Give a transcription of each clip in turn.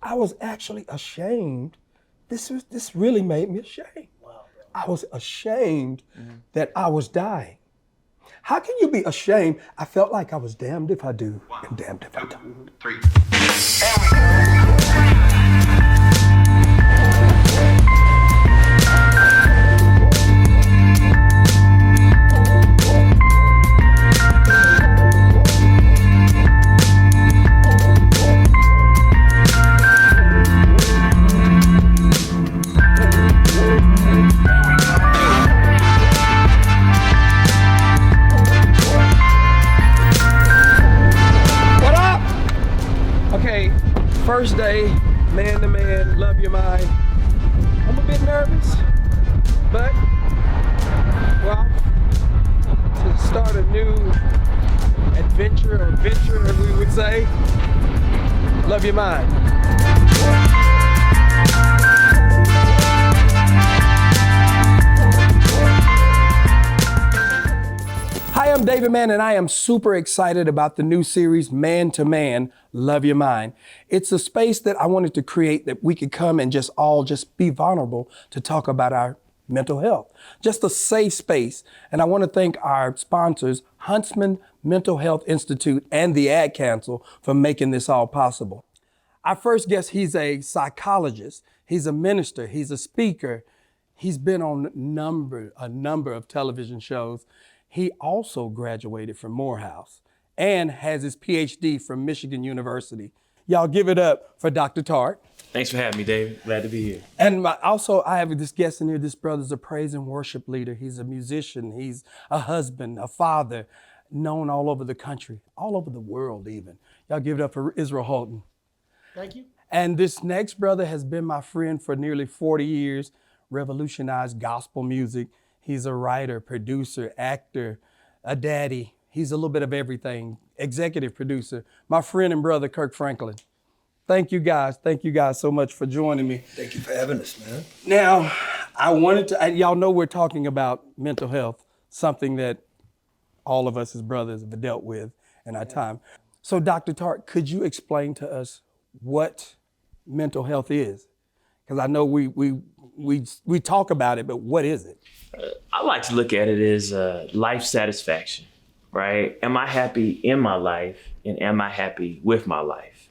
I was actually ashamed. This really made me ashamed. Wow, I was ashamed that I was dying. How can you be ashamed? I felt like I was damned if I do and damned if I don't. 3. First day, man to man, love your mind. I'm a bit nervous, but, well, to start a new adventure or venture, as we would say, love your mind. Hi, I'm David Mann, and I am super excited about the new series, Man to Man, Love Your Mind. It's a space that I wanted to create that we could come and just be vulnerable to talk about our mental health. Just a safe space. And I want to thank our sponsors, Huntsman Mental Health Institute and the Ad Council, for making this all possible. Our first guest, he's a psychologist, he's a minister, he's a speaker. He's been on a number of television shows. He also graduated from Morehouse and has his PhD from Michigan University. Y'all give it up for Dr. Tartt. Thanks for having me, David. Glad to be here. And I have this guest in here. This brother's a praise and worship leader. He's a musician. He's a husband, a father, known all over the country, all over the world even. Y'all give it up for Israel Houghton. Thank you. And this next brother has been my friend for nearly 40 years, revolutionized gospel music. He's a writer, producer, actor, a daddy. He's a little bit of everything. Executive producer, my friend and brother, Kirk Franklin. Thank you guys. Thank you guys so much for joining me. Thank you for having us, man. Now, I wanted to, y'all know we're talking about mental health, something that all of us as brothers have dealt with in our time. So Dr. Tartt, could you explain to us what mental health is? Because I know we talk about it, but what is it? I like to look at it as life satisfaction, right? Am I happy in my life, and am I happy with my life?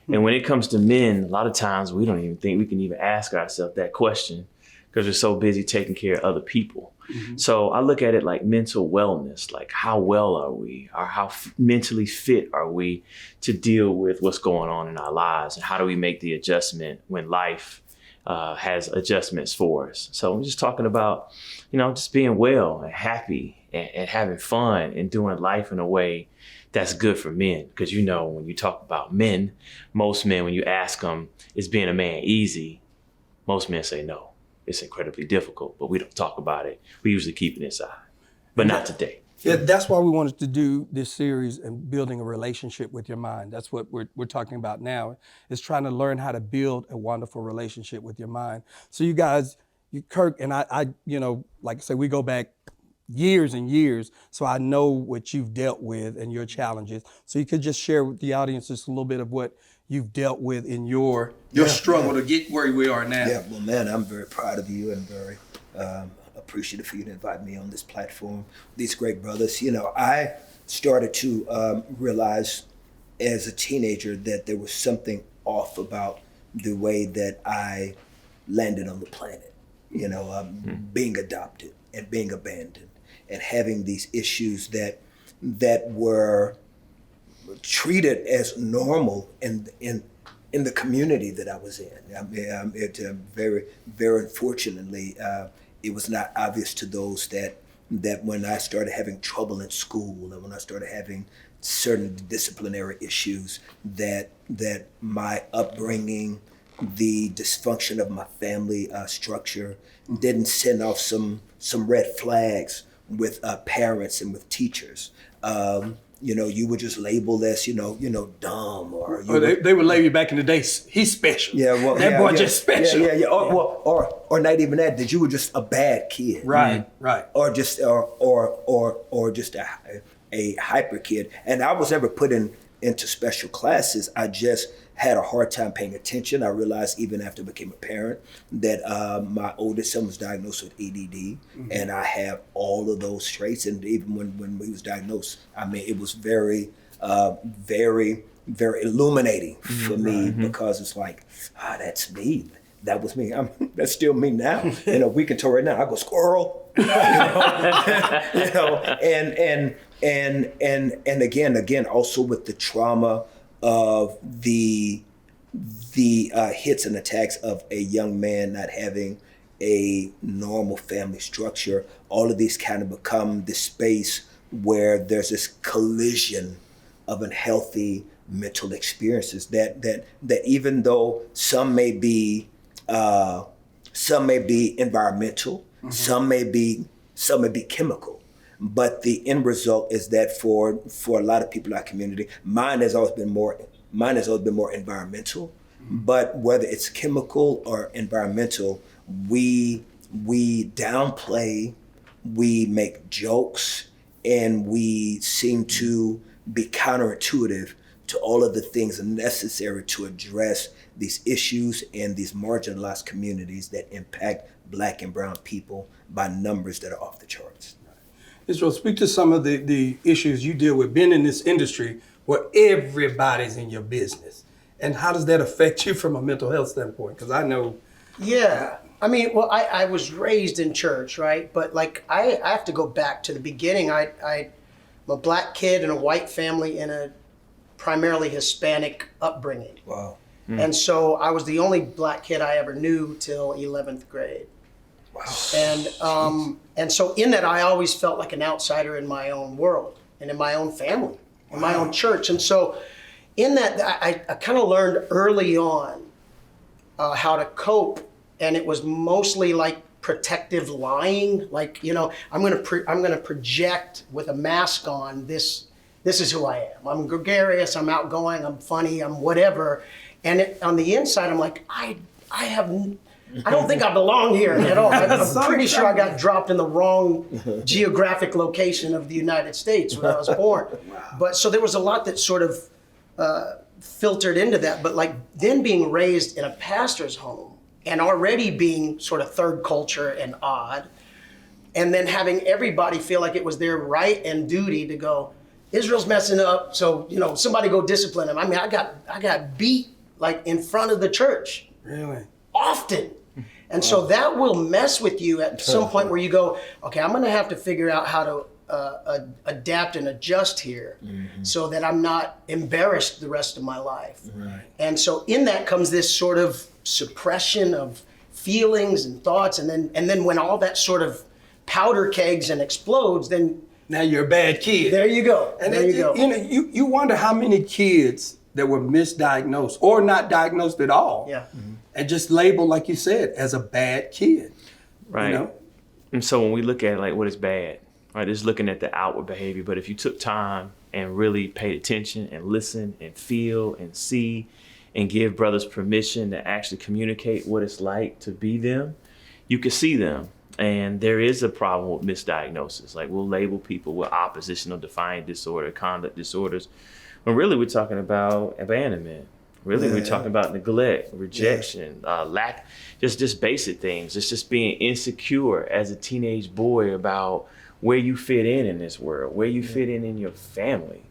And when it comes to men, a lot of times we don't even think we can even ask ourselves that question because we're so busy taking care of other people. Mm-hmm. So I look at it like mental wellness, like how well are we, or how mentally fit are we to deal with what's going on in our lives, and how do we make the adjustment when life has adjustments for us. So we're just talking about, just being well and happy and having fun and doing life in a way that's good for men. Because when you talk about men, most men, when you ask them, is being a man easy? Most men say no, it's incredibly difficult, but we don't talk about it. We usually keep it inside, but not today. Yeah, that's why we wanted to do this series and building a relationship with your mind. That's what we're talking about now, is trying to learn how to build a wonderful relationship with your mind. So you guys, Kirk and I, like I said, we go back years and years, so I know what you've dealt with and your challenges. So you could just share with the audience just a little bit of what you've dealt with in your struggle to get where we are now. Yeah, well, man, I'm very proud of you and very appreciative for you to invite me on this platform. These great brothers. I started to realize as a teenager that there was something off about the way that I landed on the planet. Being adopted and being abandoned and having these issues that were treated as normal in the community that I was in. Very, very unfortunately, it was not obvious to those that when I started having trouble in school and when I started having certain disciplinary issues, that my upbringing, the dysfunction of my family structure didn't send off some red flags with parents and with teachers. You were just labeled as, dumb, or they would label you back in the day. He's special. Yeah, well, that boy just special. Yeah. Or not even that. That you were just a bad kid. Right. Or just just a hyper kid. And I was never put in into special classes, I just had a hard time paying attention. I realized even after I became a parent that my oldest son was diagnosed with ADD, and I have all of those traits. And even when he was diagnosed, I mean, it was very, very illuminating for me, because it's like, that's me. That was me. That's still me now. In a week until right now, I go squirrel. And again, also with the trauma of the hits and attacks of a young man not having a normal family structure, all of these kind of become this space where there's this collision of unhealthy mental experiences that even though some may be environmental, some may be chemical, but the end result is that for a lot of people in our community, mine has always been more environmental. But whether it's chemical or environmental, we downplay, we make jokes, and we seem to be counterintuitive to all of the things necessary to address these issues in these marginalized communities that impact Black and brown people by numbers that are off the charts. Israel, speak to some of the issues you deal with, being in this industry where everybody's in your business. And how does that affect you from a mental health standpoint? Because I know. Yeah. I mean, well, I was raised in church, right? But like, I have to go back to the beginning. I'm a Black kid in a white family in a primarily Hispanic upbringing. Wow. And so I was the only Black kid I ever knew till 11th grade. Wow. And so in that, I always felt like an outsider in my own world and in my own family, in my own church. And so in that, I kind of learned early on how to cope, and it was mostly like protective lying. Like, I'm gonna project with a mask on. This is who I am. I'm gregarious. I'm outgoing. I'm funny. I'm whatever. And on the inside, I'm like, I don't think I belong here at all. I'm pretty sure I got dropped in the wrong geographic location of the United States when I was born. Wow. But so there was a lot that sort of filtered into that. But like then being raised in a pastor's home and already being sort of third culture and odd, and then having everybody feel like it was their right and duty to go, Israel's messing up, so somebody go discipline him. I mean, I got beat like in front of the church. Really? Often. And so that will mess with you at some point where you go, okay, I'm going to have to figure out how to adapt and adjust here so that I'm not embarrassed the rest of my life. Right. And so in that comes this sort of suppression of feelings and thoughts. And then when all that sort of powder kegs and explodes, then now you're a bad kid. there you go. And there you go. You wonder how many kids that were misdiagnosed or not diagnosed at all. Yeah. And just labeled, like you said, as a bad kid. Right. And so when we look at like what is bad, right, just looking at the outward behavior, but if you took time and really paid attention and listen and feel and see and give brothers permission to actually communicate what it's like to be them, you could see them. And there is a problem with misdiagnosis. Like we'll label people with oppositional defiant disorder, conduct disorders, when really we're talking about abandonment. Really, we're talking about neglect, rejection, lack, just basic things. It's just being insecure as a teenage boy about where you fit in this world, where you fit in your family,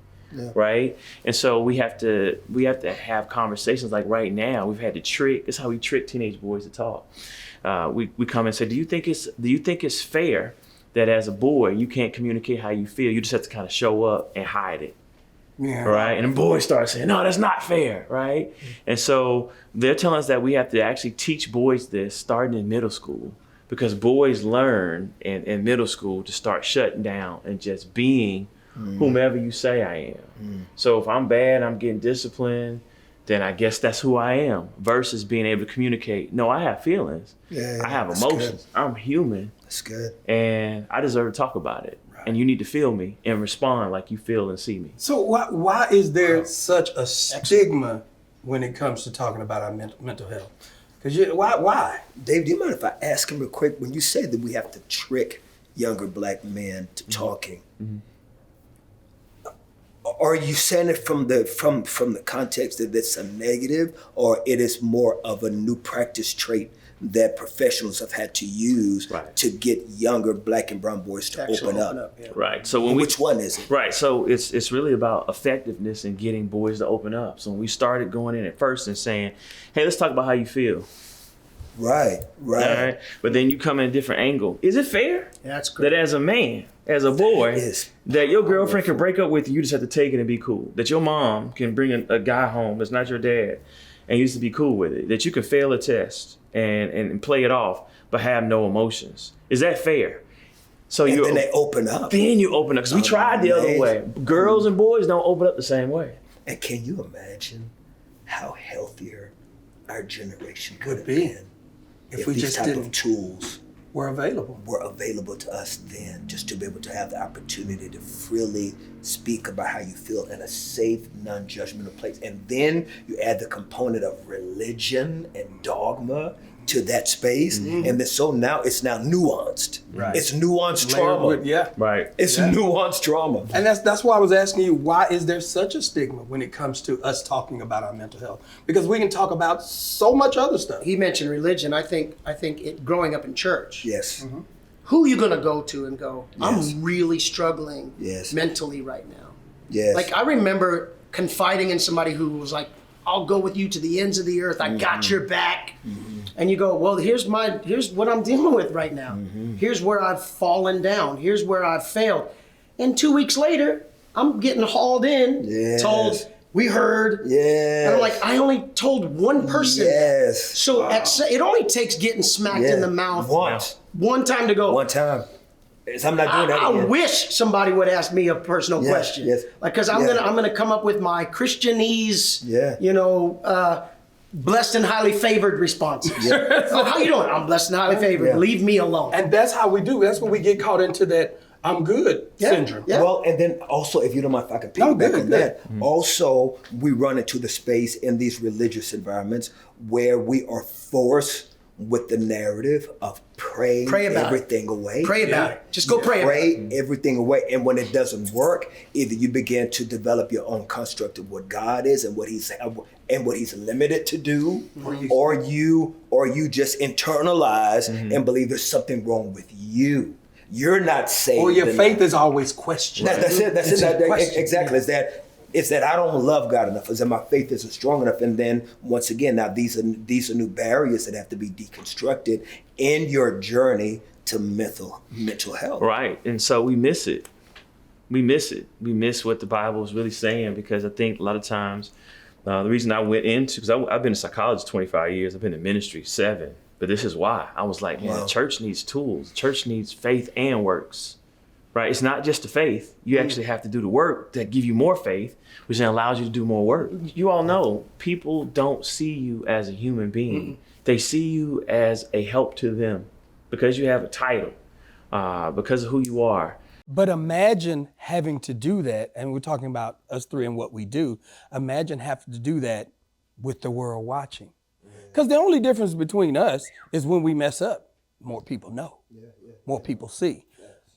right? And so we have to have conversations like right now. We've had to trick. That's how we trick teenage boys to talk. We come and say, do you think it's fair that as a boy you can't communicate how you feel? You just have to kind of show up and hide it. Yeah. Right. And the boys start saying, no, that's not fair. Right. And so they're telling us that we have to actually teach boys this starting in middle school, because boys learn in middle school to start shutting down and just being whomever you say I am. So if I'm bad, I'm getting disciplined, then I guess that's who I am, versus being able to communicate. No, I have feelings. I have emotions. Good. I'm human. That's good. And I deserve to talk about it. And you need to feel me and respond like you feel and see me. So why is there such a stigma when it comes to talking about our mental health? Because why? Dave, do you mind if I ask him real quick? When you say that we have to trick younger Black men to talking, Are you saying it from the context that it's a negative, or it is more of a new practice trait that professionals have had to use to get younger Black and brown boys to open up? Yeah. Right. So when Which one is it? Right. So it's really about effectiveness in getting boys to open up. So when we started going in at first and saying, hey, let's talk about how you feel. Right. All right. But then you come in a different angle. Is it fair Yeah, that's great. that as a man, as a boy, is that your girlfriend can break up with you, you just have to take it and be cool? That your mom can bring a guy home that's not your dad and you just to be cool with it? That you can fail a test and play it off but have no emotions? Is that fair? So And then they open up. Then you open up. Because we tried the other way. Girls and boys don't open up the same way. And can you imagine how healthier our generation could have be. been If we these just type didn't- of tools We're available. were available to us then, just to be able to have the opportunity to freely speak about how you feel in a safe, non-judgmental place. And then you add the component of religion and dogma to that space. And then so now it's now nuanced. Right. It's nuanced Layered trauma. with- yeah. Right. It's nuanced trauma. And that's why I was asking you, why is there such a stigma when it comes to us talking about our mental health? Because we can talk about so much other stuff. He mentioned religion. I think it growing up in church. Yes. Who are you gonna go to and go, Yes. I'm really struggling Yes. mentally right now? Yes. Like I remember confiding in somebody who was like, I'll go with you to the ends of the earth. I got your back. And you go, well, here's what I'm dealing with right now. Here's where I've fallen down. Here's where I've failed. And 2 weeks later, I'm getting hauled in, Yes. told, we heard. Yes. And I'm like, I only told one person. Yes. So it only takes getting smacked in the mouth Once. one time to go, One time. I'm not doing that I again. wish somebody would ask me a personal Yes, question. yes. Like, cause I'm Yeah. gonna come up with my Christianese, Yeah. blessed and highly favored responses. Oh, how you doing? I'm blessed and highly favored. Yeah. Leave me alone. And that's how we do. That's when we get caught into that I'm good syndrome. Yeah. Well, and then also, if you don't mind, if I can No, piggyback good, on good. that, also we run into the space in these religious environments where we are forced with the narrative of pray about everything away. Pray about it. Just go pray about it. Pray everything away. And when it doesn't work, either you begin to develop your own construct of what God is and what He's limited to do, or you just internalize and believe there's something wrong with you. You're not saved. Or your enough. faith is always questioned. That's it. That's It's it. a question. Exactly. It's that I don't love God enough. It's that my faith isn't strong enough. And then once again, now these are new barriers that have to be deconstructed in your journey to mental health. Right. And so we miss it. We miss what the Bible is really saying, because I think a lot of times the reason I went into, because I've been a psychologist 25 years, I've been in ministry 7, but this is why. I was like, man, the church needs tools. The church needs faith and works. Right? It's not just the faith. You actually have to do the work that give you more faith, which then allows you to do more work. You all know people don't see you as a human being. They see you as a help to them because you have a title, because of who you are. But imagine having to do that, and we're talking about us three and what we do. Imagine having to do that with the world watching. Because the only difference between us is when we mess up, more people know, more people see.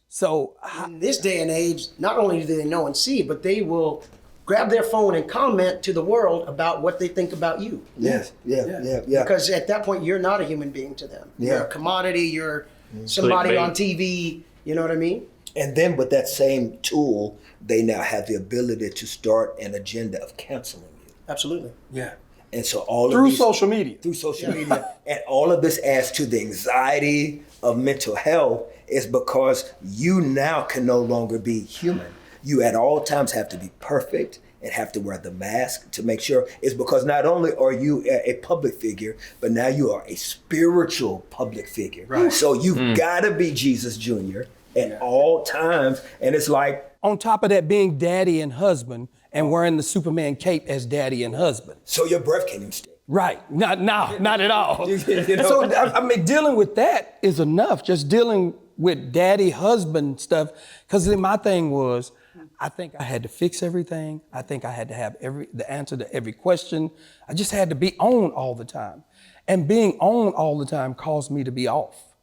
So In this day and age, not only do they know and see, but they will grab their phone and comment to the world about what they think about you. Yes. Yeah. Because at that point, you're not a human being to them. You're a commodity. You're somebody Clickbait. on TV. You know what I mean? And then with that same tool, they now have the ability to start an agenda of canceling you. Absolutely. yeah, And so all through of these, social media. through social media, and all of this adds to the anxiety of mental health, is because you now can no longer be human. You at all times have to be perfect and have to wear the mask to make sure. It's because not only are you a public figure, but now you are a spiritual public figure. Right. So you've got to be Jesus Jr. at all times. And it's like, On top of that, being daddy and husband and wearing the Superman cape as daddy and husband. so your breath can't even stay. Right. Not at all. You know? So, I mean, dealing with that is enough. Just dealing with daddy, husband stuff. Because my thing was, I think I had to fix everything. I think I had to have the answer to every question. I just had to be on all the time. And being on all the time caused me to be off.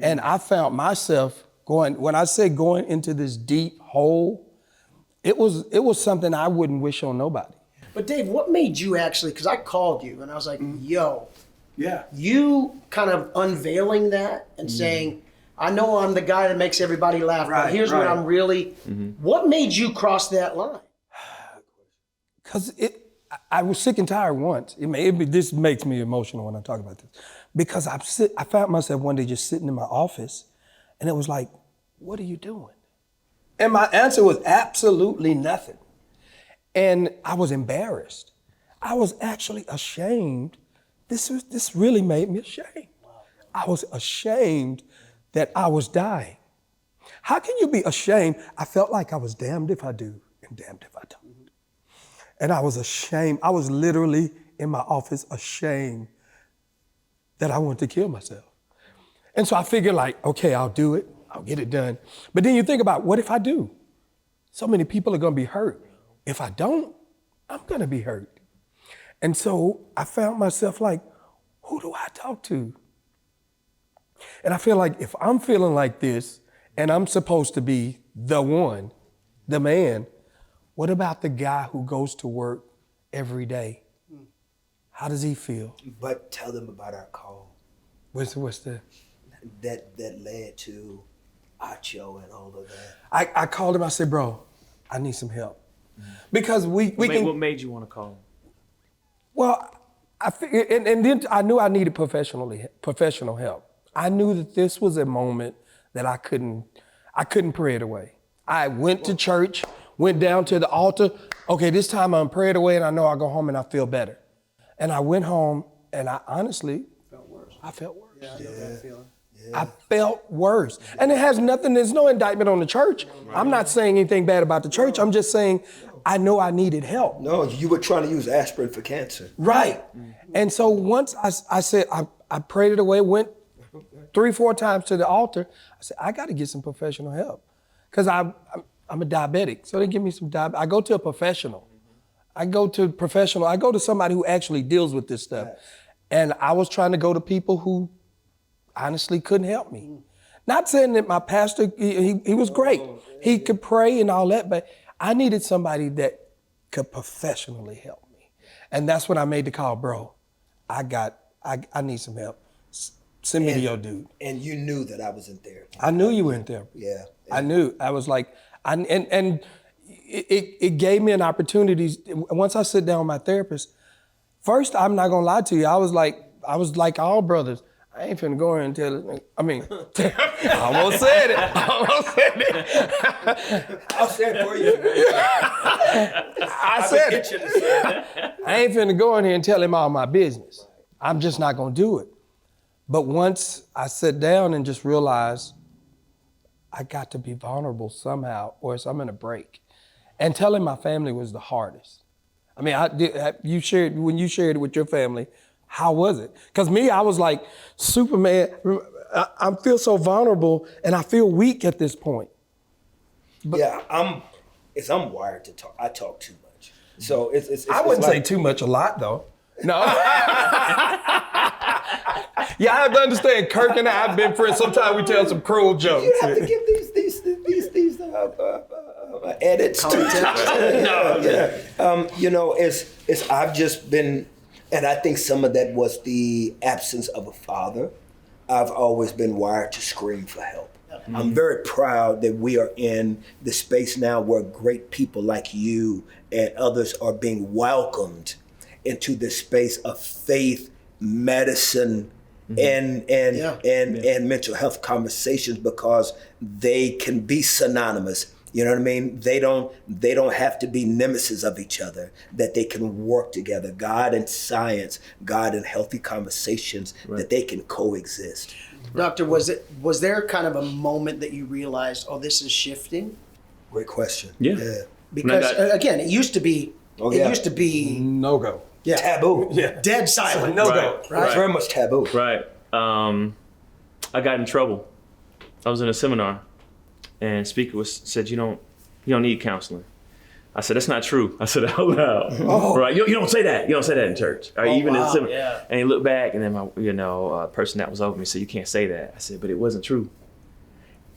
And I found myself going into this deep hole, it was something I wouldn't wish on nobody. But Dave, what made you actually, because I called you and I was like, yo, Yeah. you kind of unveiling that and saying, I know I'm the guy that makes everybody laugh, but here's what I'm really, what made you cross that line? Because I was sick and tired once. This makes me emotional when I talk about this. Because I found myself one day just sitting in my office, and it was like, what are you doing? And my answer was absolutely nothing. And I was embarrassed. I was actually ashamed. This really made me ashamed. I was ashamed that I was dying. How can you be ashamed? I felt like I was damned if I do and damned if I don't. And I was ashamed. I was literally in my office ashamed that I wanted to kill myself. And so I figured like, okay, I'll do it. I'll get it done. But then you think about, what if I do? So many people are gonna be hurt. If I don't, I'm gonna be hurt. And so I found myself like, who do I talk to? And I feel like if I'm feeling like this and I'm supposed to be the one, the man, what about the guy who goes to work every day? How does he feel? But tell them about our call. What's the? That led to Acho and all of that. I called him, I said, bro, I need some help. Because we can. What made you want to call him? Well, and then I knew I needed professional help. I knew that this was a moment that I couldn't pray it away. I went to church, went down to the altar. Okay, this time I'm prayed away and I know I'll go home and I feel better. And I went home and I honestly felt worse. I felt worse. Yeah, I know that feeling. I felt worse. And it has nothing, there's no indictment on the church. I'm not saying anything bad about the church. I'm just saying I know I needed help. No, you were trying to use aspirin for cancer. Right. And so once I said, I prayed it away, went 3-4 times to the altar. I said, I got to get some professional help because I'm a diabetic. So they give me some diabetes. I go to a professional. I go to somebody who actually deals with this stuff. And I was trying to go to people who honestly couldn't help me. Not saying that my pastor, he was great. He could pray and all that, but I needed somebody that could professionally help me. And that's when I made the call, bro, I need some help. Send me to your dude. And you knew that I was in therapy. I knew you were in therapy. Yeah. I knew. I was like, and it gave me an opportunity. Once I sit down with my therapist, first, I'm not gonna lie to you, I was like all brothers. I ain't finna go in and tell it. I mean, I almost said it. I'll say it for you. I said it. I ain't finna go in here and tell him all my business. I'm just not gonna do it. But once I sat down and just realized I got to be vulnerable somehow, or else I'm gonna break. And telling my family was the hardest. I mean, when you shared it with your family, how was it? Because me, I was like, Superman, I feel so vulnerable and I feel weak at this point. But yeah, I'm wired to talk. I talk too much. So it's I wouldn't say too much a lot though. No. Yeah, I have to understand. Kirk and I have been friends. Sometimes we tell some cruel jokes. You have to give these edits to you know, it's I've just been, and I think some of that was the absence of a father. I've always been wired to scream for help. I'm very proud that we are in the space now where great people like you and others are being welcomed into this space of faith, medicine, and mental health conversations, because they can be synonymous. You know what I mean? They don't have to be nemesis of each other, that they can work together. God and science, God and healthy conversations, that they can coexist. Doctor, was there kind of a moment that you realized, oh, this is shifting? Great question. Yeah. Because again, it used to be no go. Yeah. Taboo. Yeah. Dead silent. No go. Right. It's very much taboo. Right. I got in trouble. I was in a seminar, and speaker said, you don't need counseling. I said, that's not true. I said it out loud. Oh. Right. You don't say that. You don't say that in church. Or even in the seminar. Yeah. And he looked back, and then my person that was over me said, you can't say that. I said, but it wasn't true.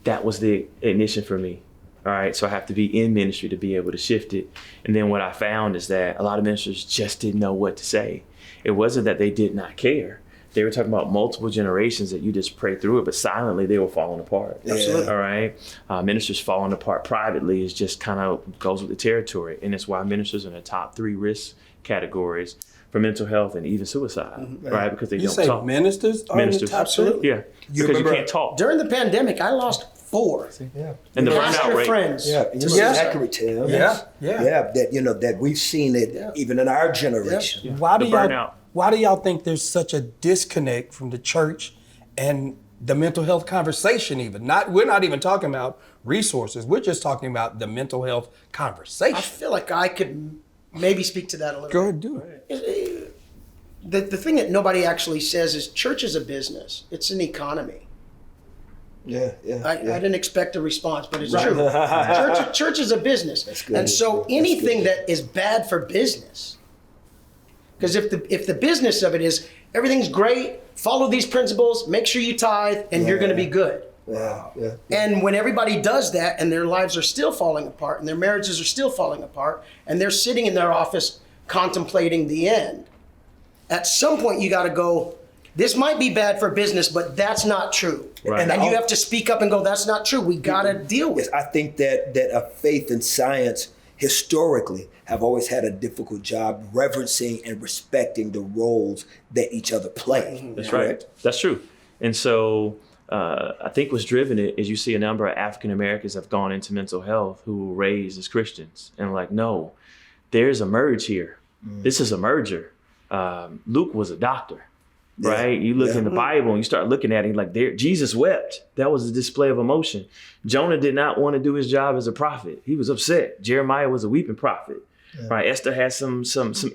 That was the ignition for me. All right. So I have to be in ministry to be able to shift it. And then what I found is that a lot of ministers just didn't know what to say. It wasn't that they did not care. They were talking about multiple generations that you just pray through it, but silently they were falling apart. Absolutely. All right. Ministers falling apart privately is just kind of goes with the territory. And it's why ministers are in the top 3 risk categories for mental health and even suicide, right? Because they You don't say talk. ministers? Are in the Ministers. top Absolutely. Yeah. Because you can't talk. During the pandemic, I lost 4. Yeah. And the Pastor burnout rate. friends. Yeah, you're Yes. accurate, Tim. Yeah. Yeah, that we've seen it even in our generation. Why do The y'all? burnout. Why do y'all think there's such a disconnect from the church and the mental health conversation? We're not even talking about resources. We're just talking about the mental health I conversation. feel like I could maybe speak to that a little Go bit. ahead, do it. The thing that nobody actually says is church is a business. It's an economy. Yeah. I didn't expect a response, but it's true. Church is a business. good. And so That's anything good. that is bad for business, because if the business of it is everything's great, follow these principles, make sure you tithe, and you're going to be good. Yeah. And when everybody does that and their lives are still falling apart and their marriages are still falling apart and they're sitting in their office contemplating the end, at some point you got to go, this might be bad for business, but that's not true. Right. And you have to speak up and go, that's not true. We got to deal with Yes, it. I think that a faith and science historically have always had a difficult job reverencing and respecting the roles that each other play. That's right. That's true. And so I think what's driven it is you see a number of African Americans have gone into mental health who were raised as Christians and like, no, there's a merge here. This is a merger. Luke was a doctor, right? You look in the Bible and you start looking at it like Jesus wept. That was a display of emotion. Jonah did not want to do his job as a prophet. He was upset. Jeremiah was a weeping prophet, right? Esther had some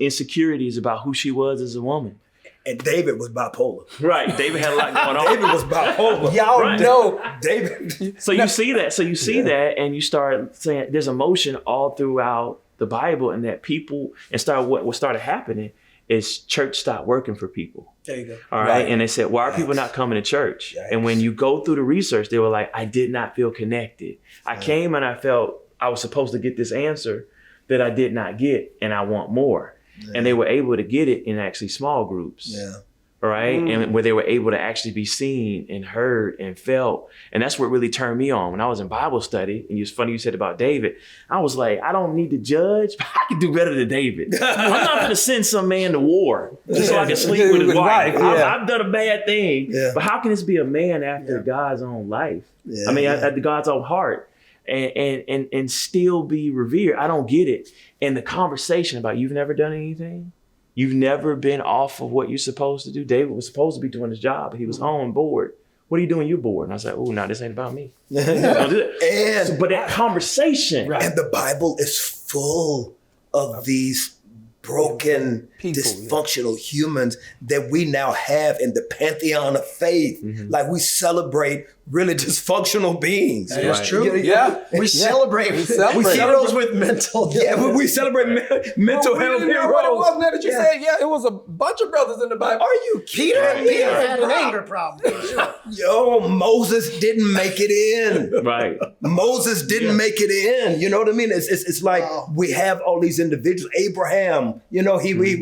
insecurities about who she was as a woman. And David was bipolar. Right. David had a lot going on. David was bipolar. Y'all Right. know. David. So you see that. So you see that, and you start saying there's emotion all throughout the Bible, and that people what started happening is church stopped working for people. There you go. All right. And they said, why are people not coming to church? Yikes. And when you go through the research, they were like, I did not feel connected. I came and I felt I was supposed to get this answer that I did not get, and I want more. And they were able to get it in actually small groups. Yeah. Right. And where they were able to actually be seen and heard and felt. And that's what really turned me on. When I was in Bible study, and it's funny you said about David, I was like, I don't need to judge, but I can do better than David. I'm not going to send some man to war just so I can sleep with his wife. I've done a bad thing. Yeah. But how can this be a man after God's own life? Yeah, I mean, yeah. after God's own heart. And still be revered. I don't get it. And the conversation about you've never done anything, you've never been off of what you're supposed to do. David was supposed to be doing his job, but he was home bored. What are you doing? You're bored. And I was like, oh, no, this ain't about me. Don't do that. But that conversation. Right. And the Bible is full of these broken, People, dysfunctional humans that we now have in the pantheon of faith. Like we celebrate really dysfunctional beings. That is Right. true. Yeah. We celebrate heroes with mental Yeah, we celebrate mental health What it heroes. was that you said? Yeah, it was a bunch of brothers in the Bible. Are you Peter kidding? had an anger problem. Yo, Moses didn't make it in. Right. Moses didn't make it in. You know what I mean? It's like Wow. we have all these individuals. Abraham, he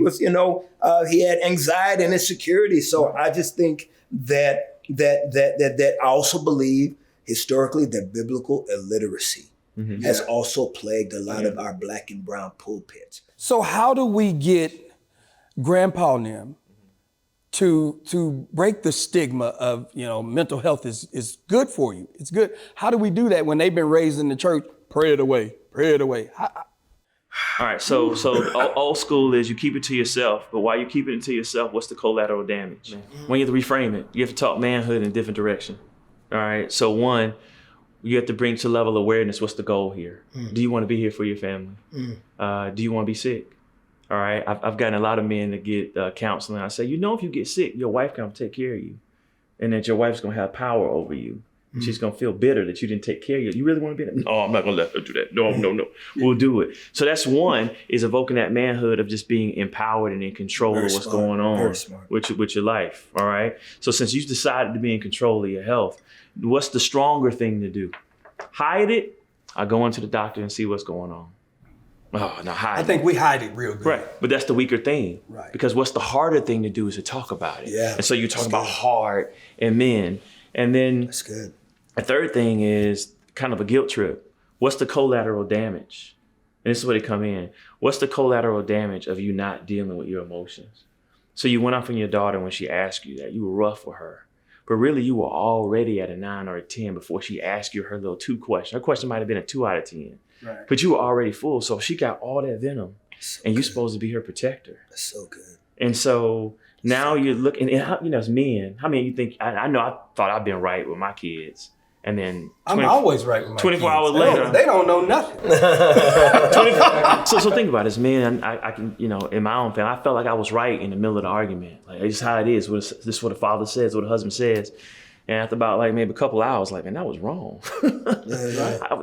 was, he had anxiety and insecurity. So I just think that I also believe historically that biblical illiteracy has also plagued a lot of our black and brown pulpits. So how do we get Grandpa and them to break the stigma of, mental health is good for you? It's good. How do we do that when they've been raised in the church? Pray it away. All right. So old school is you keep it to yourself, but while you keep it to yourself, what's the collateral damage? When you have to reframe it, you have to talk manhood in a different direction. All right. So one, you have to bring to level awareness. What's the goal here? Do you want to be here for your family? Do you want to be sick? All right. I've gotten a lot of men to get counseling. I say, if you get sick, your wife can take care of you, and that your wife's going to have power over you. She's going to feel bitter that you didn't take care of you. You really want to be there? No, I'm not going to let her do that. No. We'll do it. So that's one, is evoking that manhood of just being empowered and in control of what's going on with your life. All right. So since you've decided to be in control of your health, what's the stronger thing to do? Hide it I go into the doctor and see what's going on. Oh, no, hide. I think we hide it real good. Right, but that's the weaker thing. Right. Because what's the harder thing to do is to talk about it. Yeah, And so you talk that's about good. heart and men. And then That's good. the third thing is kind of a guilt trip. What's the collateral damage? And this is where they come in. What's the collateral damage of you not dealing with your emotions? So you went off on your daughter when she asked you that. You were rough with her. But really, you were already at a 9 or a 10 before she asked you her little 2 question. Her question might have been a 2 out of 10. Right. But you were already full. So she got all that venom. So And you're good. supposed to be her protector. That's so good. And so now you're looking, and how, as men, how many you think, I know I thought I've been right with my kids. And then I'm always right with my 24 kids. hours They later. don't- They don't know nothing. So think about this, man. I can, in my own family, I felt like I was right in the middle of the argument. Like, it's just how it is. This is what a father says, what a husband says. And after about like maybe a couple hours, like, man, that was wrong.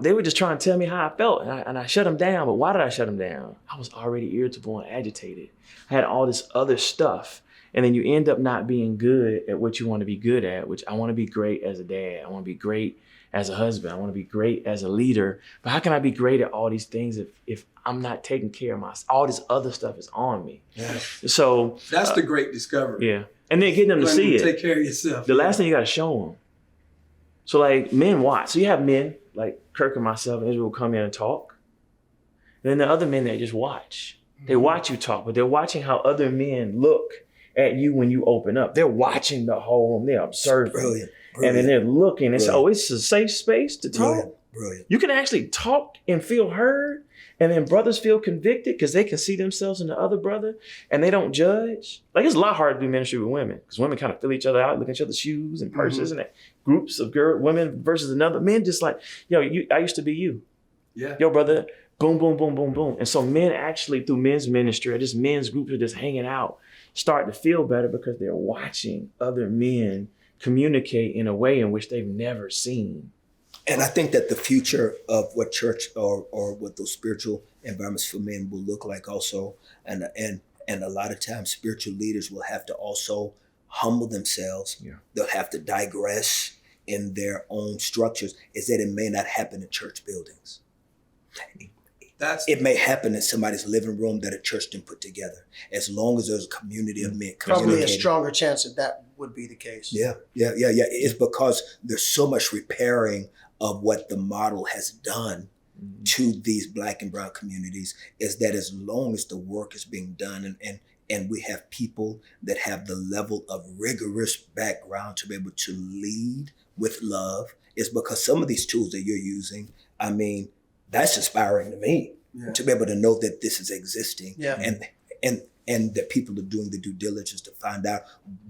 They were just trying to tell me how I felt, and I shut them down. But why did I shut them down? I was already irritable and agitated. I had all this other stuff. And then you end up not being good at what you want to be good at, which I want to be great as a dad. I want to be great as a husband. I want to be great as a leader. But how can I be great at all these things if I'm not taking care of myself? All this other stuff is on me. Yeah. So That's the great discovery. yeah. And then getting them to Learn see to it. take care of yourself. The last thing you got to show them. So like men watch. So you have men like Kirk and myself and Israel will come in and talk. And then the other men, they just watch. They watch you talk, but they're watching how other men look at you when you open up. They're watching the whole room. They're observing. Brilliant. And then they're looking and say, Brilliant. oh, it's a safe space to talk. Brilliant. Brilliant. You can actually talk and feel heard. And then brothers feel convicted because they can see themselves in the other brother and they don't judge. Like, it's a lot harder to do ministry with women because women kind of fill each other out, look at each other's shoes and purses and groups of women versus another. Men just like, yo, I used to be you. Yeah. Yo, brother, boom, boom, boom, boom, boom. And so men actually, through men's ministry or just men's groups are just hanging out, start to feel better because they're watching other men communicate in a way in which they've never seen. And I think that the future of what church or what those spiritual environments for men will look like also, and a lot of times spiritual leaders will have to also humble themselves. Yeah. They'll have to digress in their own structures, is that it may not happen in church buildings. It may happen in somebody's living room that a church didn't put together. As long as there's a community of men Probably a communicating. stronger chance that would be the case. Yeah. It's because there's so much repairing of what the model has done to these Black and brown communities, is that as long as the work is being done and we have people that have the level of rigorous background to be able to lead with love, is because some of these tools that you're using, I mean, that's inspiring to me, to be able to know that this is existing. Yeah. And that people are doing the due diligence to find out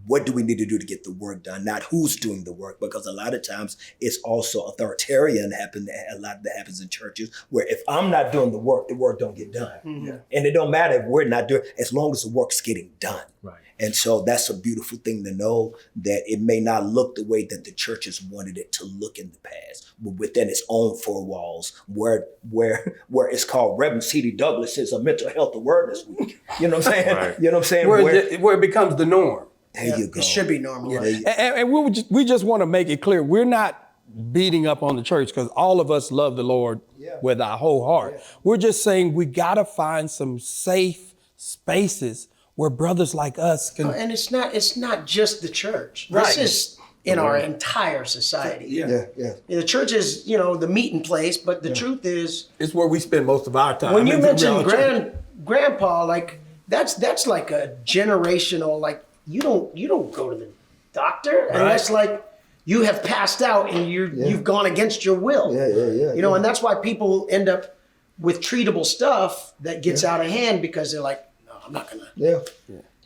what do we need to do to get the work done, not who's doing the work, because a lot of times it's also authoritarian a lot that happens in churches where if I'm not doing the work don't get done. Mm-hmm. And it don't matter if we're not doing, as long as the work's getting done. Right. And so that's a beautiful thing to know, that it may not look the way that the churches wanted it to look in the past, but within its own four walls, where it's called Reverend C.D. Douglas's Mental Health Awareness Week. You know what I'm saying? Right. You know what I'm saying? Where it becomes the norm. There you go. It should be normalized. And we just want to make it clear, we're not beating up on the church because all of us love the Lord with our whole heart. Yeah. We're just saying we got to find some safe spaces where brothers like us can. And it's not just the church. Right. This is in our entire society. Yeah. The church is, the meeting place, but the truth is, it's where we spend most of our time. when you mention grandpa, like that's like a generational, like you don't go to the doctor unless like you have passed out and you've gone against your will. Yeah. And that's why people end up with treatable stuff that gets out of hand, because they're like, no, I'm not gonna.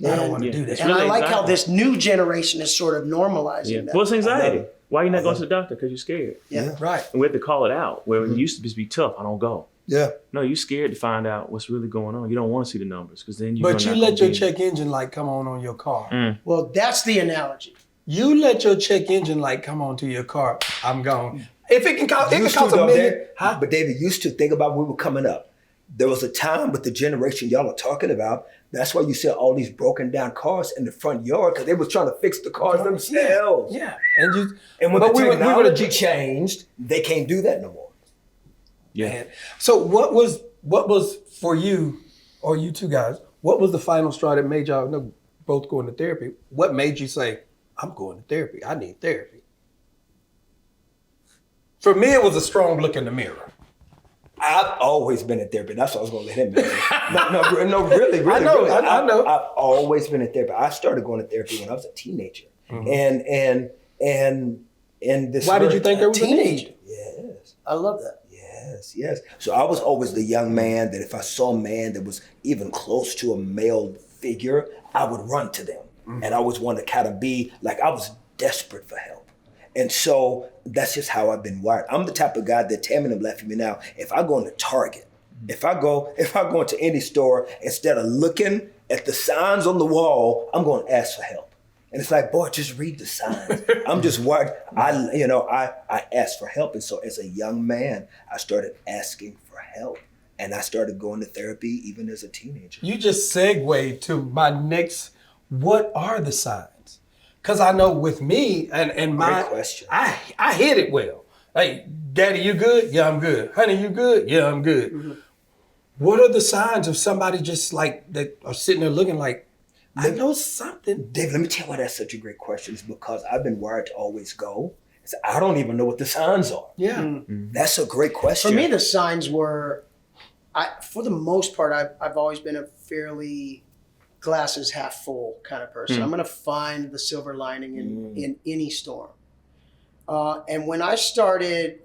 I don't want to do this. And I like how this new generation is sort of normalizing that. Well, it's anxiety. Why are you not going to the doctor? Because you're scared. Yeah. Right. And we have to call it out. Where it used to just be tough. I don't go. Yeah. No, you're scared to find out what's really going on. You don't want to see the numbers because then But you let your check engine light come on your car. Well, that's the analogy. You let your check engine light come on to your car. I'm gone. If it can cost $1 million. But David, used to think about when we were coming up. There was a time with the generation y'all are talking about. That's why you see all these broken down cars in the front yard, because they was trying to fix the cars themselves. Yeah. And when the technology changed, they can't do that no more. Yeah. Man. So what was for you, or you two guys, what was the final straw that made y'all both go into therapy? What made you say, I'm going to therapy, I need therapy? For me, it was a strong look in the mirror. I've always been in therapy. That's what I was going to let him answer. No, really. I know. I've always been in therapy. I started going to therapy when I was a teenager. And this. Why did you think there was a need? Yes. I love that. Yes. So I was always the young man that if I saw a man that was even close to a male figure, I would run to them. And I always wanted to kind of be like, I was desperate for help. And so that's just how I've been wired. I'm the type of guy that Tammy and them laugh at me now. If I go into Target, if I go into any store, instead of looking at the signs on the wall, I'm going to ask for help. And it's like, boy, just read the signs. I'm just wired. I ask for help. And so as a young man, I started asking for help. And I started going to therapy even as a teenager. You just segued to my next, what are the signs? Because I know with me and my, Great question. I hit it well. Like, Daddy, you good? Yeah, I'm good. Honey, you good? Yeah, I'm good. Mm-hmm. What are the signs of somebody just like that are sitting there looking like, I know something? David, let me tell you why that's such a great question. It's because I've been wired to always go. So I don't even know what the signs are. Yeah. Mm-hmm. That's a great question. For me, the signs were, for the most part, I've always been a fairly glasses half full kind of person. I'm going to find the silver lining in any storm. And when I started,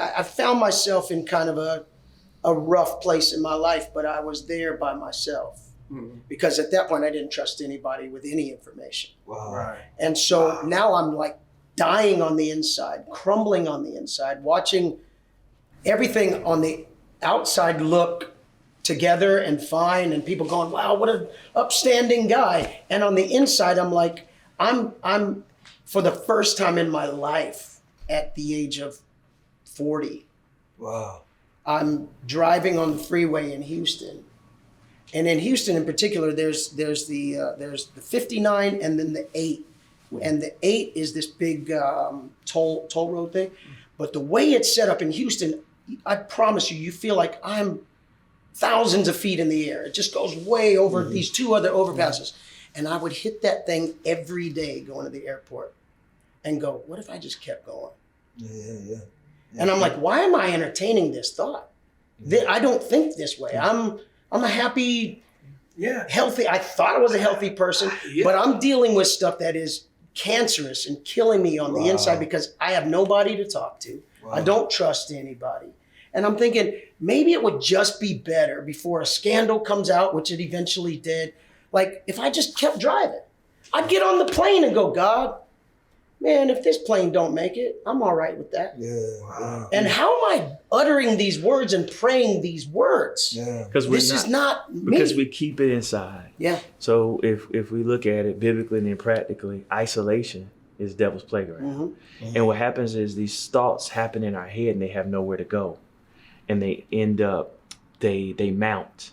I found myself in kind of a rough place in my life, but I was there by myself. Because at that point, I didn't trust anybody with any information. Wow. Right. And so now I'm like dying on the inside, crumbling on the inside, watching everything on the outside look together and fine, and people going, wow, what an upstanding guy. And on the inside, I'm like, I'm for the first time in my life at the age of 40. Wow. I'm driving on the freeway in Houston. And in Houston in particular, there's the 59 and then the 8. And the 8 is this big toll road thing. But the way it's set up in Houston, I promise you feel like I'm thousands of feet in the air. It just goes way over these two other overpasses. And I would hit that thing every day going to the airport and go, what if I just kept going? Yeah. And I'm like, why am I entertaining this thought? I don't think this way. I'm a happy, healthy. I thought I was a healthy person, but I'm dealing with stuff that is cancerous and killing me on the inside because I have nobody to talk to. I don't trust anybody. And I'm thinking maybe it would just be better before a scandal comes out, which it eventually did. Like if I just kept driving, I'd get on the plane and go, God, man, if this plane don't make it, I'm all right with that. Yeah. And how am I uttering these words and praying these words? Yeah. Because This is not me. Because we keep it inside. Yeah. So if we look at it biblically and practically, isolation is devil's playground. And what happens is these thoughts happen in our head and they have nowhere to go. And they end up, they mount.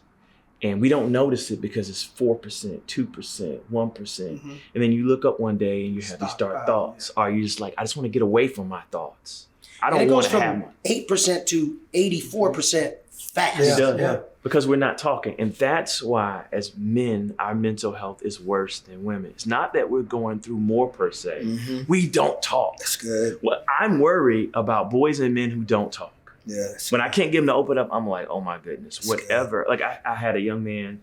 And we don't notice it because it's 4%, 2%, 1%. And then you look up one day and you have these dark thoughts. Or you just like, I just want to get away from my thoughts. I don't want to have from them. 8% to 84% fast. It does. Because we're not talking. And that's why, as men, our mental health is worse than women. It's not that we're going through more per se. We don't talk. That's good. Well, I'm worried about boys and men who don't talk. Yeah. When I can't get them to open up, I'm like, oh my goodness, whatever. Like I had a young man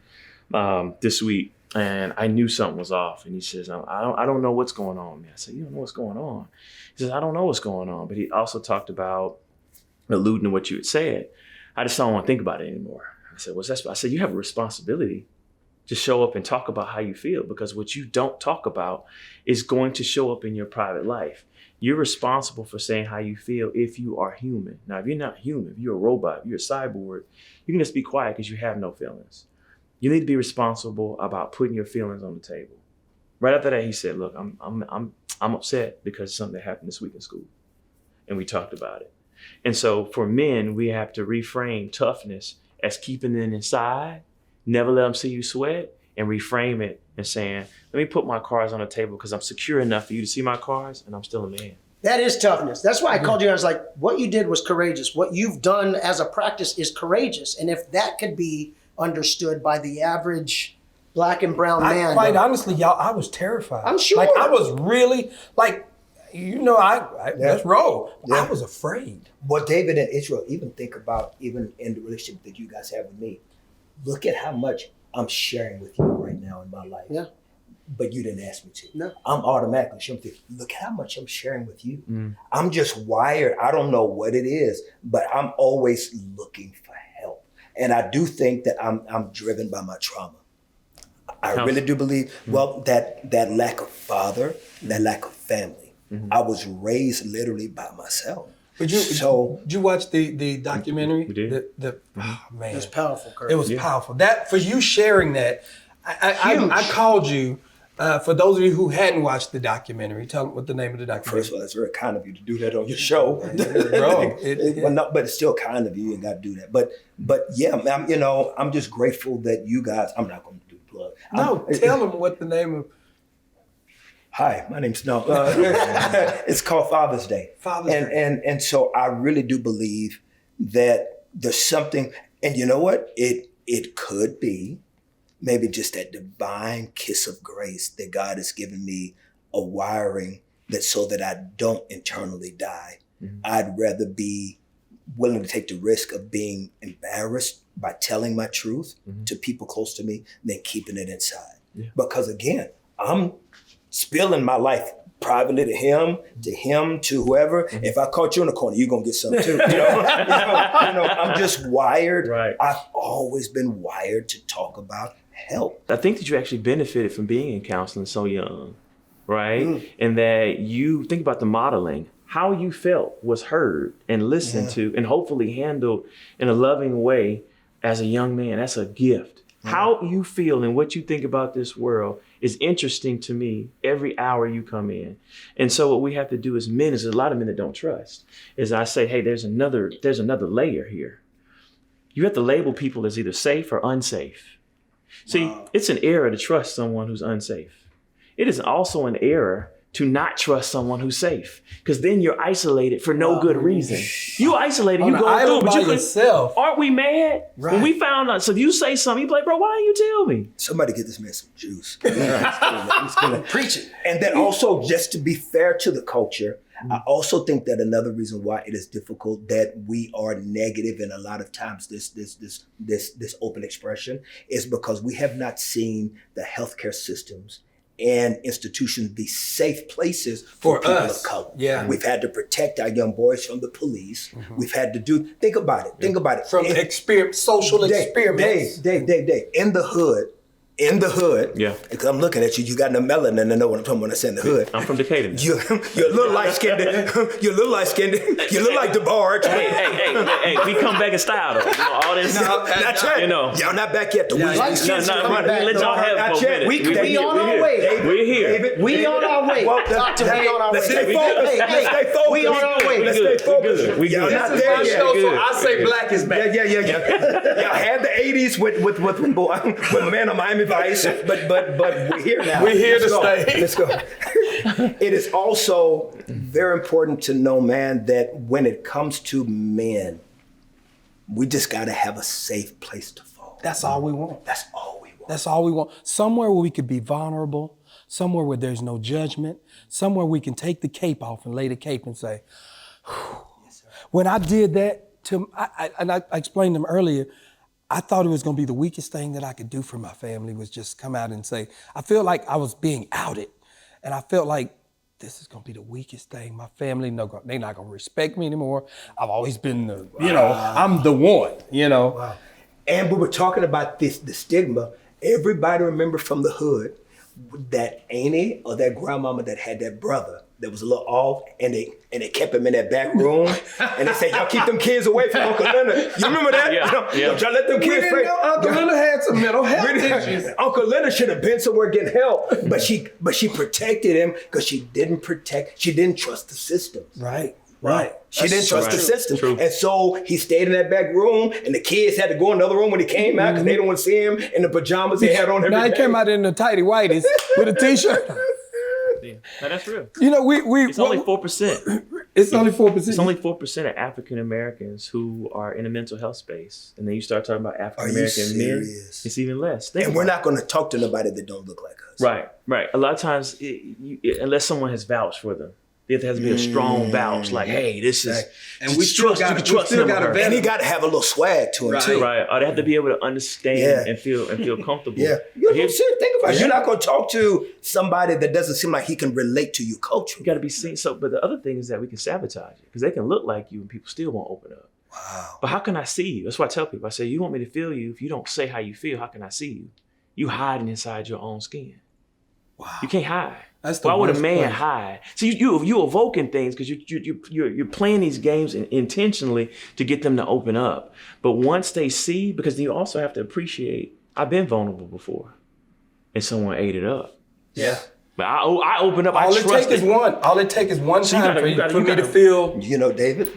this week and I knew something was off. And he says, I don't know what's going on, man. I said, you don't know what's going on? He says, I don't know what's going on. But he also talked about alluding to what you had said. I just don't want to think about it anymore. I said, what's that? I said, you have a responsibility to show up and talk about how you feel, because what you don't talk about is going to show up in your private life. You're responsible for saying how you feel if you are human. Now, if you're not human, if you're a robot, if you're a cyborg, you can just be quiet because you have no feelings. You need to be responsible about putting your feelings on the table. Right after that, he said, look, I'm upset because something happened this week in school. And we talked about it. And so for men, we have to reframe toughness as keeping it inside, never let them see you sweat, and reframe it and saying, let me put my cards on the table because I'm secure enough for you to see my cards and I'm still a man. That is toughness. That's why I called you. I was like, what you did was courageous. What you've done as a practice is courageous. And if that could be understood by the average black and brown man. Quite honestly, y'all, I was terrified. I'm sure. Like, I was really, like, let's roll. Yeah. I was afraid. Well, David and Israel, even think about, even in the relationship that you guys have with me, look at how much I'm sharing with you right now in my life. Yeah. But you didn't ask me to. No. I'm automatically sharing with you. Look how much I'm sharing with you. I'm just wired. I don't know what it is, but I'm always looking for help. And I do think that I'm driven by my trauma. I really do believe, well, that lack of father, that lack of family. I was raised literally by myself. Did you watch the documentary? We did. Oh, man. It was powerful, Kirk. It was powerful. That, for you sharing that, I called you. For those of you who hadn't watched the documentary, tell them what the name of the documentary. First of all, it's very kind of you to do that on your show. But it's still kind of you. You ain't got to do that. But yeah, I'm just grateful that you guys. I'm not going to do the plug. Tell them what the name of. Hi, my name's it's called Father's Day. Father's Day. And so I really do believe that there's something, and you know what? It could be maybe just that divine kiss of grace that God has given me, a wiring that so that I don't internally die. I'd rather be willing to take the risk of being embarrassed by telling my truth to people close to me than keeping it inside. Yeah. Because again, I'm spilling my life privately to him, to whoever. If I caught you in the corner, you're gonna get some too. I'm just wired. Right. I've always been wired to talk about help. I think that you actually benefited from being in counseling so young, right? And that you think about the modeling, how you felt was heard and listened to and hopefully handled in a loving way as a young man. That's a gift. How you feel and what you think about this world is interesting to me every hour you come in. And so what we have to do as men, is a lot of men that don't trust, is I say, hey, there's another layer here. You have to label people as either safe or unsafe. See, it's an error to trust someone who's unsafe. It is also an error to not trust someone who's safe, because then you're isolated for no good reason. You isolated, you go through, but you yourself. Aren't we mad? Right. When we found out, so if you say something, you be like, bro, why didn't you tell me? Somebody get this man some juice. He's gonna preach it. And then also, just to be fair to the culture, I also think that another reason why it is difficult that we are negative, and a lot of times this open expression, is because we have not seen the healthcare systems and institutions be safe places for people of color. Yeah. We've had to protect our young boys from the police. We've had to think about it. From social experiments. Dave, in the hood, because I'm looking at you, you got no melanin to know what I'm talking about when I say in the hood. I'm from Decatur. You're a little light-skinned. You're a little light-skinned. You look like DeBarge. Hey, we come back in style, though. All this. Not yet. Y'all not back yet. We let y'all have it. We on our way. We're here. We on our way. Doctor, we on our way. Let's stay focused. We on our way. Let's stay focused. Y'all not there yet. So I say black is back. Yeah. Y'all had the 80s with my man on Miami Vice, but we're here now. We're here to stay. Let's go. It is also very important to know, man, that when it comes to men, we just got to have a safe place to fall. That's all we want. That's all we want. That's all we want. Somewhere where we could be vulnerable, somewhere where there's no judgment, somewhere we can take the cape off and lay the cape and say, yes, when I did that, I explained to them earlier, I thought it was going to be the weakest thing that I could do for my family was just come out and say, I feel like I was being outed. And I felt like this is going to be the weakest thing. My family, they're not going to respect me anymore. I've always been I'm the one, Wow. And we were talking about the stigma. Everybody remember from the hood that auntie or that grandmama that had that brother that was a little off, and they kept him in that back room, and they said, y'all keep them kids away from Uncle Leonard. You remember that? Y'all let them kids play. Uncle Leonard had some mental health issues. Uncle Leonard should have been somewhere getting help, but she protected him because she didn't trust the system. Right. She didn't trust the system. True. And so he stayed in that back room, and the kids had to go in another room when he came out because they don't want to see him in the pajamas he had on every day. Now he came out in the tighty whities with a t-shirt. Yeah. No, that's real. You know, It's only 4%. It's only 4%. It's only 4% of African Americans who are in a mental health space, and then you start talking about African American men. serious? It's even less. And we're not going to talk to nobody that don't look like us. Right. A lot of times, unless someone has vouched for them, there has to be a strong vouch, like, hey, this is. And we still got to And he got to have a little swag to him too. Right. Or they have to be able to understand and feel comfortable. Yeah. You know, think about it. You're not going to talk to somebody that doesn't seem like he can relate to you culturally. You got to be seen. So, but the other thing is that we can sabotage it because they can look like you and people still won't open up. Wow. But how can I see you? That's why I tell people. I say, you want me to feel you. If you don't say how you feel, how can I see you? You hiding inside your own skin. Wow. You can't hide. That's the Why would a worst man place. hide? So you evoking things because you're playing these games intentionally to get them to open up. But once they see, because you also have to appreciate, I've been vulnerable before, and someone ate it up. Yeah. But I open up. All I it trust takes is one. All it takes is one you time gotta- for you me to gotta- feel. You know, David,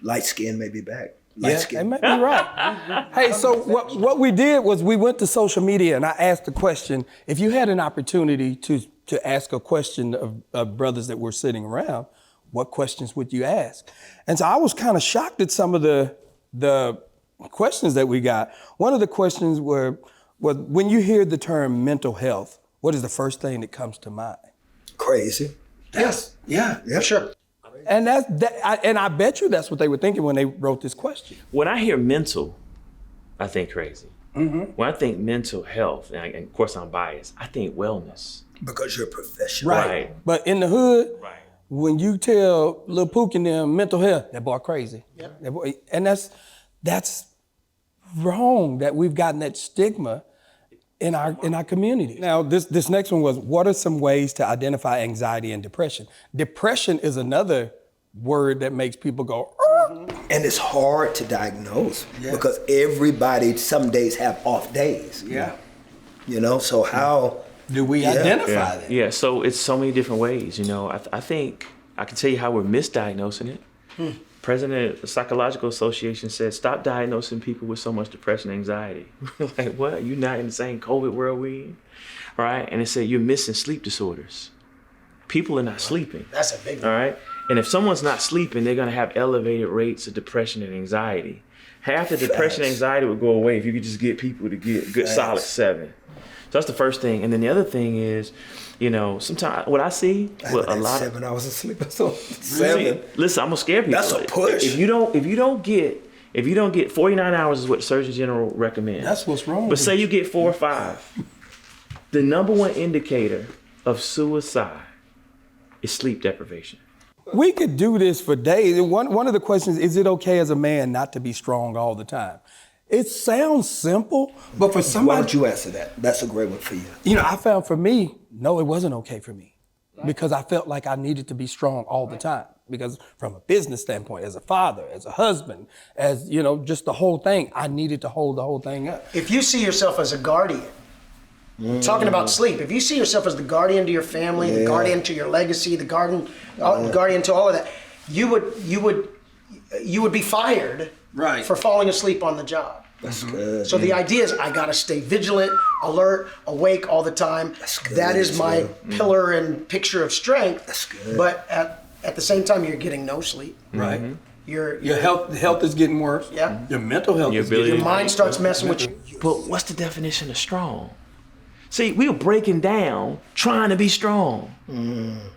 light skin may be back. Light Yeah, skin. it might be right. Hey, so what we did was we went to social media and I asked the question, if you had an opportunity to ask a question of brothers that were sitting around, what questions would you ask? And so I was kind of shocked at some of the questions that we got. One of the questions was when you hear the term mental health, what is the first thing that comes to mind? Crazy. Yes. Yeah. Yeah, sure. And I bet you that's what they were thinking when they wrote this question. When I hear mental, I think crazy. Mm-hmm. When I think mental health, and of course I'm biased, I think wellness. Because you're a professional. Right. But in the hood, Right. when you tell Lil Pook and them mental health, that boy crazy. Yep. That boy, and that's wrong that we've gotten that stigma in our community. Now, this next one was, what are some ways to identify anxiety and depression? Depression is another word that makes people go, And it's hard to diagnose because everybody some days have off days. yeah. You know, so how Do we identify that? Yeah, so it's so many different ways. You know, I think I can tell you how we're misdiagnosing it. President of the Psychological Association said, stop diagnosing people with so much depression and anxiety. Like, what? You're not in the same COVID world we in? Right? And it said, you're missing sleep disorders. People are not sleeping. That's a big All one. right? And if someone's not sleeping, they're going to have elevated rates of depression and anxiety. Half the depression and anxiety would go away if you could just get people to get a good solid 7. So that's the first thing. And then the other thing is, you know, sometimes what I see, what a lot of 7 hours of sleep. So See, listen, I'm gonna scare people. That's a push. If you don't get 49 hours is what Surgeon General recommends. That's what's wrong. But say you get 4 or 5, the number one indicator of suicide is sleep deprivation. We could do this for days. And one of the questions is it okay as a man not to be strong all the time? It sounds simple, but for why somebody, don't you answer that? That's a great one for you. you know, I found for me, no, it wasn't okay for me because I felt like I needed to be strong all the time. Because from a business standpoint, as a father, as a husband, as, you know, just the whole thing, I needed to hold the whole thing up. If you see yourself as a guardian, talking about sleep, if you see yourself as the guardian to your family, the guardian to your legacy, the guardian to all of that, you would be fired Right. for falling asleep on the job. That's good. So the idea is I gotta stay vigilant, alert, awake all the time. That's good, That is my too. pillar and picture of strength. That's good. But at the same time, you're getting no sleep. Right. Your Your health is getting worse. Yeah. Your mental health Your is getting ability- your mind starts messing with you. But what's the definition of strong? See, we were breaking down trying to be strong.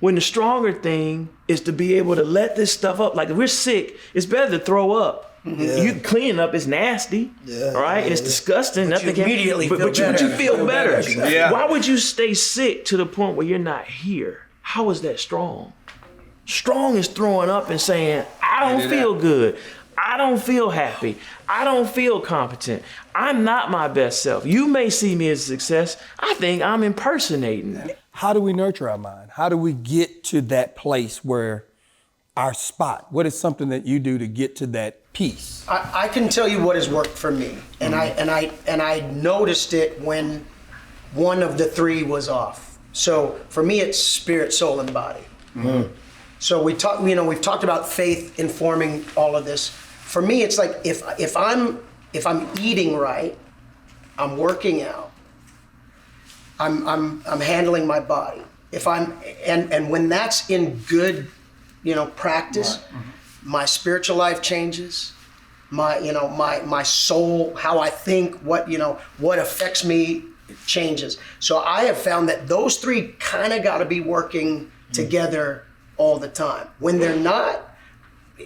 When the stronger thing is to be able to let this stuff up. Like if we're sick, it's better to throw up. You clean up, it's nasty, all right? And it's disgusting. Nothing you immediately feel but you better. feel better. Yeah. Why would you stay sick to the point where you're not here? How is that strong? Strong is throwing up and saying, I don't feel good. I don't feel happy. I don't feel competent. I'm not my best self. You may see me as a success. I think I'm impersonating. How do we nurture our mind? How do we get to that place where our spot? What is something that you do to get to that peace? I can tell you what has worked for me, and I noticed it when one of the 3 was off. So for me, it's spirit, soul, and body. So we've talked about faith informing all of this. For me, it's like if I'm eating right, I'm working out, I'm handling my body, if I'm, and when that's in good, practice, my spiritual life changes. My soul, how I think, what affects me changes. So I have found that those three kind of got to be working together all the time. When they're not,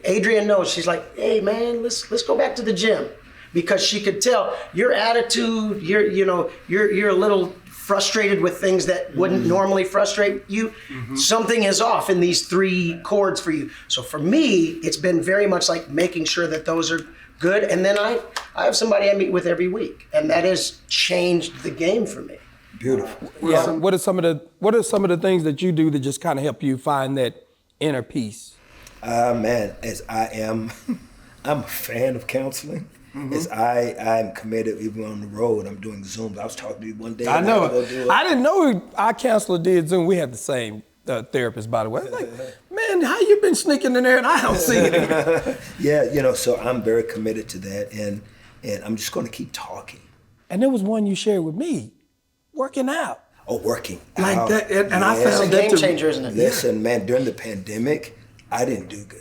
Adrienne knows. She's like, hey man, let's go back to the gym, because she could tell your attitude. You're a little frustrated with things that wouldn't normally frustrate you. Something is off in these three chords for you. So for me, it's been very much like making sure that those are good. And then I have somebody I meet with every week, and that has changed the game for me. Beautiful. Yeah. What are some of the things that you do that just kind of help you find that inner peace? Man, as I'm a fan of counseling. As I'm committed, even on the road, I'm doing Zooms. I was talking to you one day. I know. I didn't know our counselor did Zoom. We have the same therapist, by the way. I was like, man, how you been sneaking in there and I don't see it? Yeah, so I'm very committed to that, and I'm just going to keep talking. And there was one you shared with me, working out. Oh, working like out. That, and I It's found a that game changer, isn't it? Listen, man, during the pandemic, I didn't do good.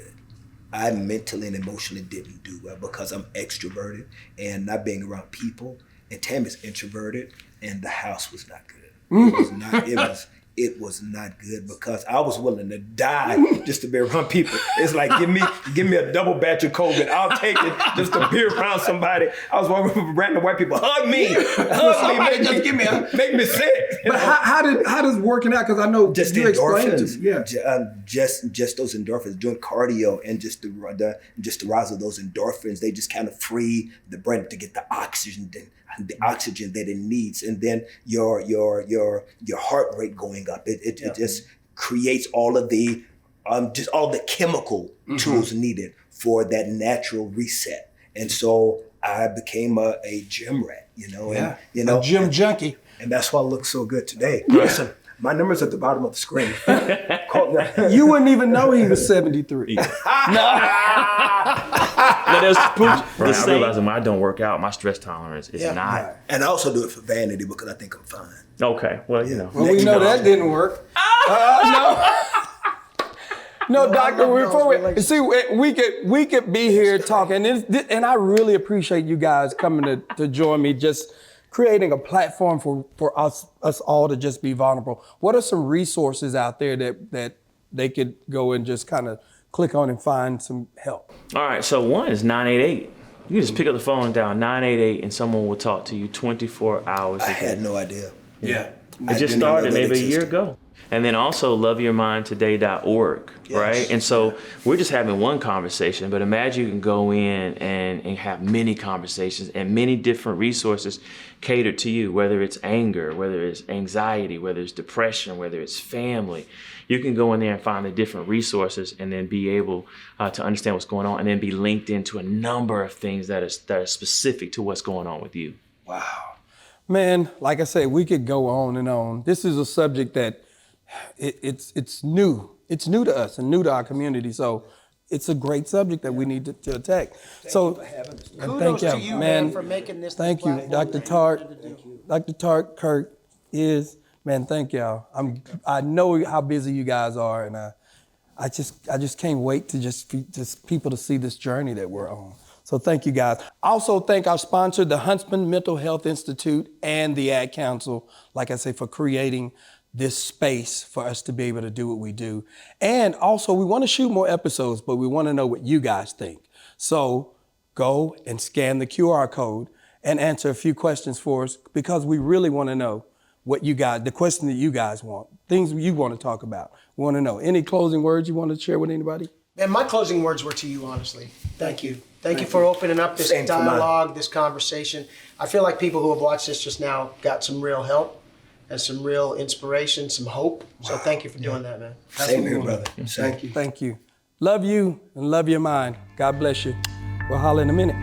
I mentally and emotionally didn't do well because I'm extroverted and not being around people. And Tammy's introverted, and the house was not good. It was not. It was not good because I was willing to die just to be around people. It's like give me a double batch of COVID. I'll take it just to be around somebody. I was walking with random white people. Hug me, make me sick. But how does working out? Because I know just you explained endorphins. Just those endorphins, doing cardio and just the rise of those endorphins. They just kind of free the brain to get the oxygen that it needs, and then your heart rate going up. It just creates all of the chemical tools needed for that natural reset. And so I became a gym rat, a gym junkie. And that's why I look so good today. Listen, my number's at the bottom of the screen. You wouldn't even know he was 73. I realize when I don't work out, my stress tolerance is not. And I also do it for vanity because I think I'm fine. Okay, well, Well, we know that didn't work. No, doctor. We could be here talking, and I really appreciate you guys coming to join me. Just creating a platform for us all to just be vulnerable. What are some resources out there that they could go and just kind of click on and find some help? All right, so one is 988. You just pick up the phone and dial 988 and someone will talk to you 24 hours a day. I had no idea. Yeah. It just started maybe a year ago. And then also loveyourmindtoday.org, right? And so we're just having one conversation, but imagine you can go in and have many conversations and many different resources catered to you, whether it's anger, whether it's anxiety, whether it's depression, whether it's family. You can go in there and find the different resources and then be able to understand what's going on and then be linked into a number of things that are specific to what's going on with you. Wow. Man, like I said, we could go on and on. This is a subject that it's new. It's new to us and new to our community. So it's a great subject that we need to attack. Kudos to you, man, for making this. Thank you, Dr. Tart. Dr. Tart, Kirk man, thank y'all. I know how busy you guys are, and I just can't wait to just people to see this journey that we're on. So thank you guys. Also thank our sponsor, the Huntsman Mental Health Institute and the Ad Council, like I say, for creating this space for us to be able to do what we do. And also we want to shoot more episodes, but we want to know what you guys think. So go and scan the QR code and answer a few questions for us, because we really want to know what you guys, the question that you guys want, things you want to talk about. We want to know. Any closing words you want to share with anybody? And my closing words were to you, honestly. Thank you. Thank you for opening up this dialogue, this conversation. I feel like people who have watched this just now got some real help and some real inspiration, some hope. So thank you for doing that, man. Same here, brother. Thank you. Love you and love your mind. God bless you. We'll holler in a minute.